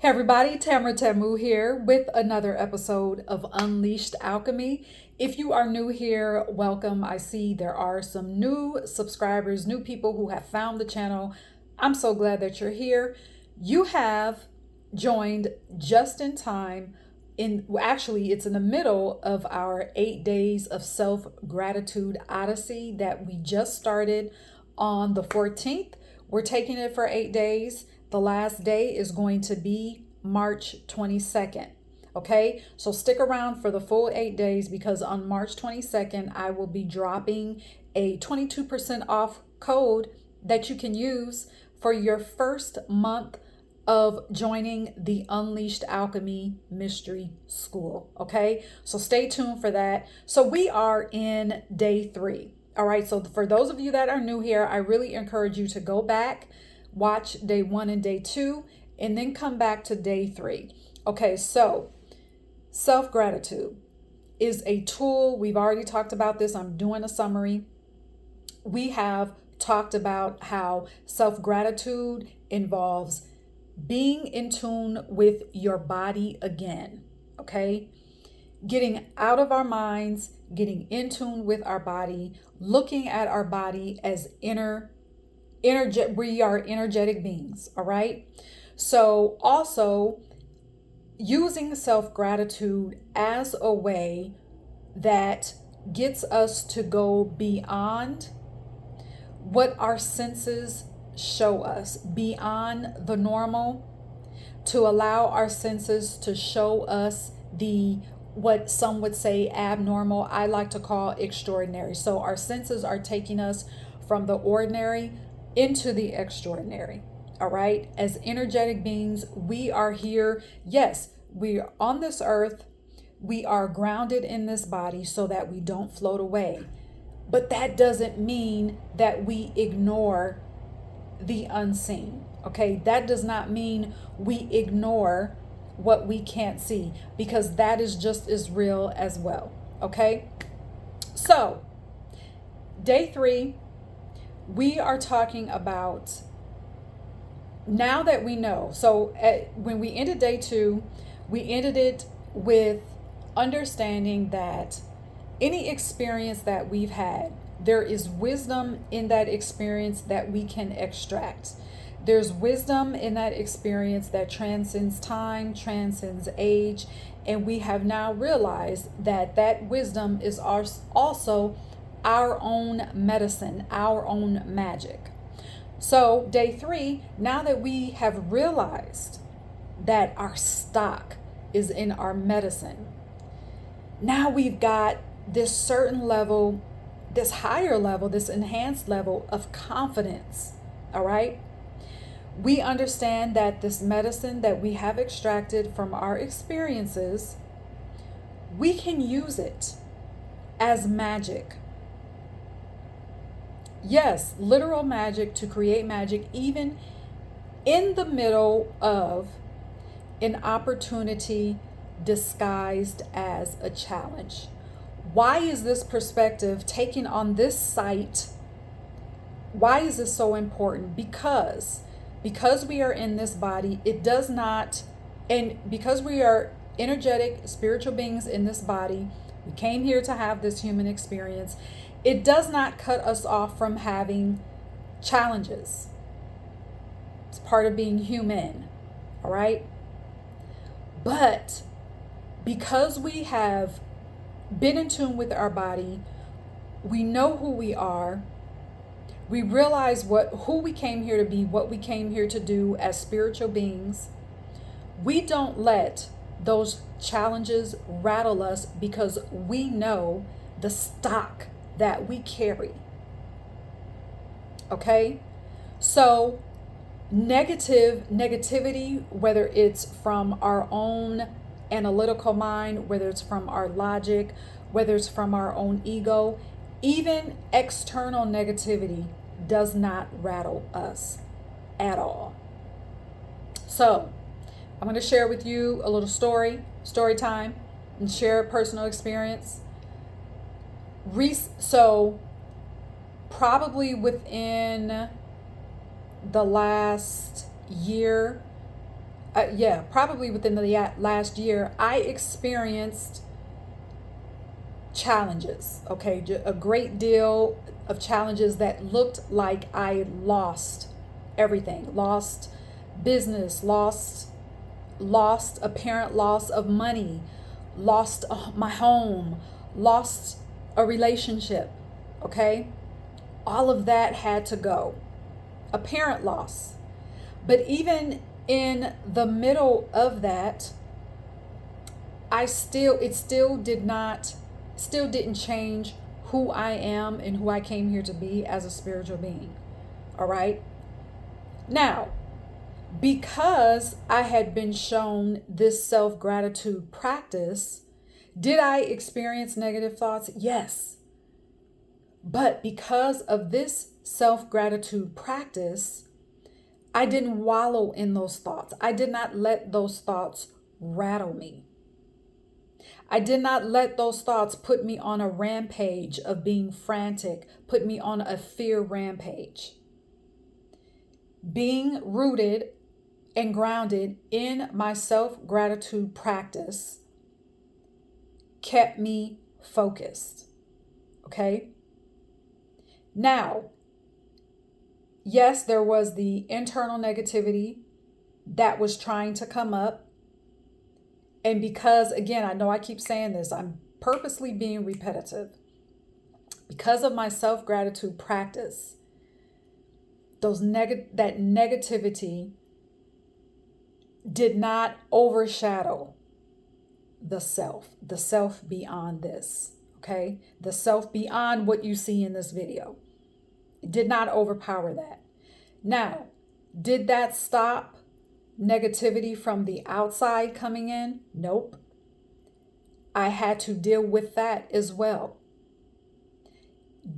Hey everybody, Tamara Tamu here with another episode of Unleashed Alchemy. If you are new here, welcome. I see there are some new subscribers, new people who have found the channel. I'm so glad that you're here. You have joined just in time. It's in the middle of our 8 days of self-gratitude odyssey that we just started on the 14th. We're taking it for 8 days. The last day is going to be March 22nd. Okay, so stick around for the full 8 days because on March 22nd, I will be dropping a 22% off code that you can use for your first month of joining the Unleashed Alchemy Mystery School. Okay, so stay tuned for that. So we are in day 3. All right, so for those of you that are new here, I really encourage you to go back, watch day 1 and day 2, and then come back to day 3. Okay, so self-gratitude is a tool. We've already talked about this. I'm doing a summary. We have talked about how self-gratitude involves being in tune with your body again, okay? Getting out of our minds, getting in tune with our body, looking at our body as we are energetic beings, all right? So also using self-gratitude as a way that gets us to go beyond what our senses show us, beyond the normal, to allow our senses to show us what some would say abnormal. I like to call extraordinary. So our senses are taking us from the ordinary into the extraordinary. All right. As energetic beings, we are here. Yes, we are on this earth. We are grounded in this body so that we don't float away. But that doesn't mean that we ignore the unseen. Okay. That does not mean we ignore what we can't see, because that is just as real as well. Okay. So day 3, we are talking about, now that we know. So when we ended day 2, we ended it with understanding that any experience that we've had, there is wisdom in that experience that we can extract. There's wisdom in that experience that transcends time, transcends age, and we have now realized that that wisdom is also our own medicine, our own magic. So day 3, now that we have realized that our stock is in our medicine, now we've got this certain level, this higher level, this enhanced level of confidence. All right. We understand that this medicine that we have extracted from our experiences, we can use it as magic. Yes, literal magic, to create magic, even in the middle of an opportunity disguised as a challenge. Why is this perspective taken on this site? Why is this so important? Because we are in this body, it does not, and because we are energetic, spiritual beings in this body, we came here to have this human experience. It does not cut us off from having challenges. It's part of being human, all right? But because we have been in tune with our body, we know who we are. We realize who we came here to be, what we came here to do as spiritual beings. We don't let those challenges rattle us because we know the stock that we carry. Okay? So negativity, whether it's from our own analytical mind, whether it's from our logic, whether it's from our own ego, even external negativity does not rattle us at all. So I'm going to share with you a little story time, and share a personal experience. So probably within the last year, yeah, probably within the last year, I experienced challenges, okay? A great deal of challenges that looked like I lost everything, lost business, lost apparent loss of money, lost my home, lost a relationship, okay? All of that had to go. Apparent loss. But even in the middle of that, it still didn't change who I am and who I came here to be as a spiritual being. All right? Now, because I had been shown this self-gratitude practice, did I experience negative thoughts? Yes. But because of this self-gratitude practice, I didn't wallow in those thoughts. I did not let those thoughts rattle me. I did not let those thoughts put me on a rampage of being frantic, put me on a fear rampage. Being rooted and grounded in my self-gratitude practice kept me focused. Okay? Now, yes, there was the internal negativity that was trying to come up. And because, again, I know I keep saying this, I'm purposely being repetitive. Because of my self-gratitude practice, that negativity did not overshadow the self beyond this, okay? The self beyond what you see in this video. It did not overpower that. Now, did that stop negativity from the outside coming in? Nope. I had to deal with that as well.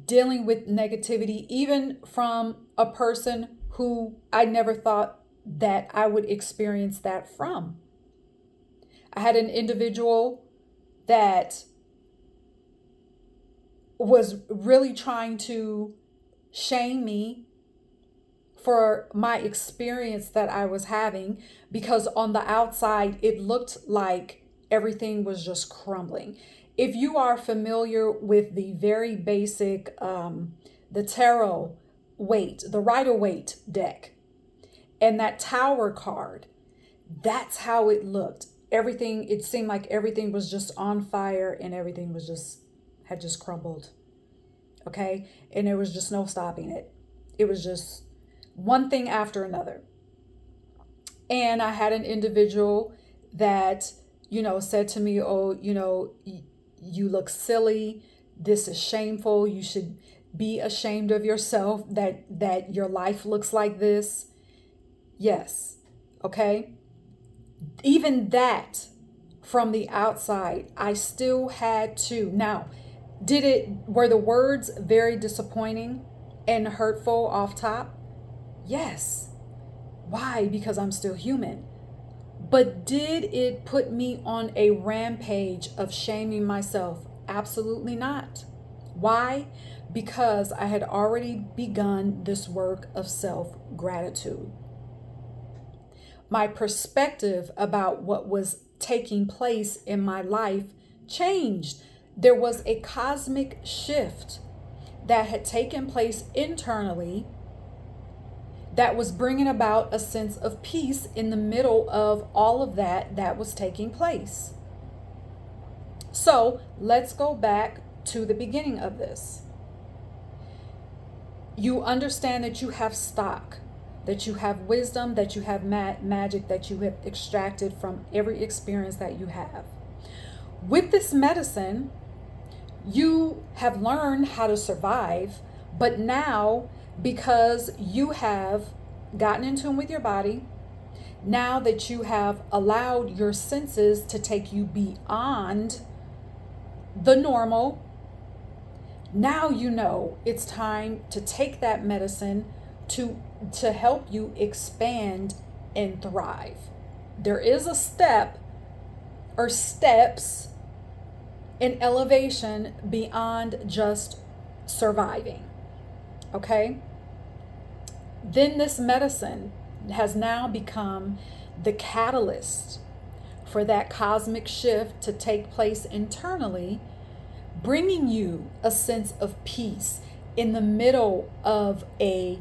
Dealing with negativity, even from a person who I never thought that I would experience that from. I had an individual that was really trying to shame me for my experience that I was having, because on the outside it looked like everything was just crumbling. If you are familiar with the very basic, the tarot weight, the Rider-Waite deck, and that Tower card, that's how it looked. Everything, it seemed like everything was just on fire and everything had just crumbled. Okay? And there was just no stopping it. It was just one thing after another. And I had an individual that, said to me, oh, you look silly. This is shameful. You should be ashamed of yourself that your life looks like this. Yes. Okay. Even that, from the outside, I still had to. Now, were the words very disappointing and hurtful off top? Yes. Why? Because I'm still human. But did it put me on a rampage of shaming myself? Absolutely not. Why? Because I had already begun this work of self-gratitude. My perspective about what was taking place in my life changed. There was a cosmic shift that had taken place internally that was bringing about a sense of peace in the middle of all of that was taking place. So let's go back to the beginning of this. You understand that you have stock, that you have wisdom, that you have magic that you have extracted from every experience that you have. With this medicine, you have learned how to survive, but now, because you have gotten in tune with your body, now that you have allowed your senses to take you beyond the normal, now you know it's time to take that medicine to help you expand and thrive. There is a step or steps in elevation beyond just surviving. Okay? Then this medicine has now become the catalyst for that cosmic shift to take place internally, bringing you a sense of peace in the middle of a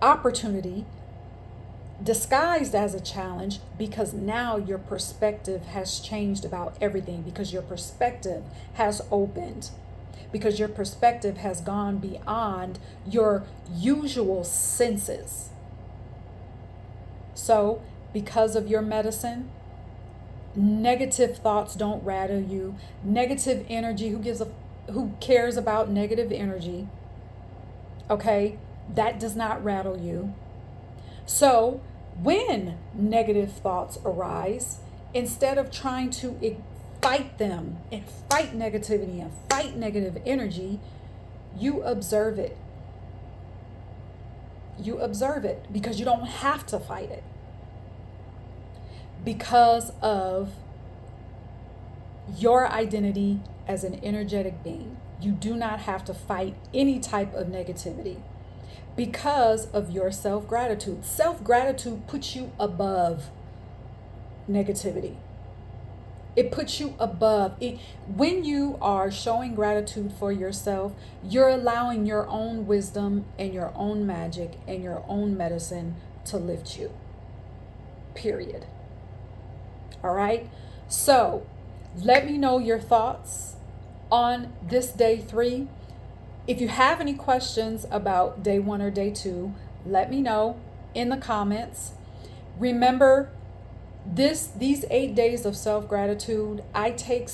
opportunity disguised as a challenge, because now your perspective has changed about everything, because your perspective has opened, because your perspective has gone beyond your usual senses. So, because of your medicine, negative thoughts don't rattle you. Negative energy, who cares about negative energy? Okay? That does not rattle you. So, when negative thoughts arise, instead of trying to fight them and fight negativity and fight negative energy, you observe it. You observe it, because you don't have to fight it. Because of your identity as an energetic being, you do not have to fight any type of negativity. Because of your self-gratitude. Self-gratitude puts you above negativity. It puts you above it. When you are showing gratitude for yourself, you're allowing your own wisdom and your own magic and your own medicine to lift you. Period. All right? So, let me know your thoughts on this day 3. If you have any questions about day 1 or day 2, let me know in the comments. Remember, these 8 days of self-gratitude, I take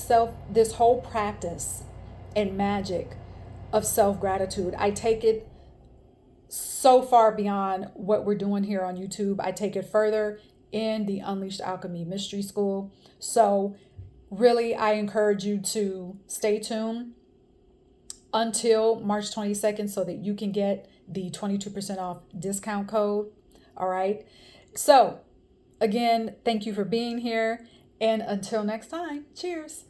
this whole practice and magic of self-gratitude, I take it so far beyond what we're doing here on YouTube. I take it further in the Unleashed Alchemy Mystery School. So really, I encourage you to stay tuned until March 22nd so that you can get the 22% off discount code. All right. So again, thank you for being here. And until next time, cheers.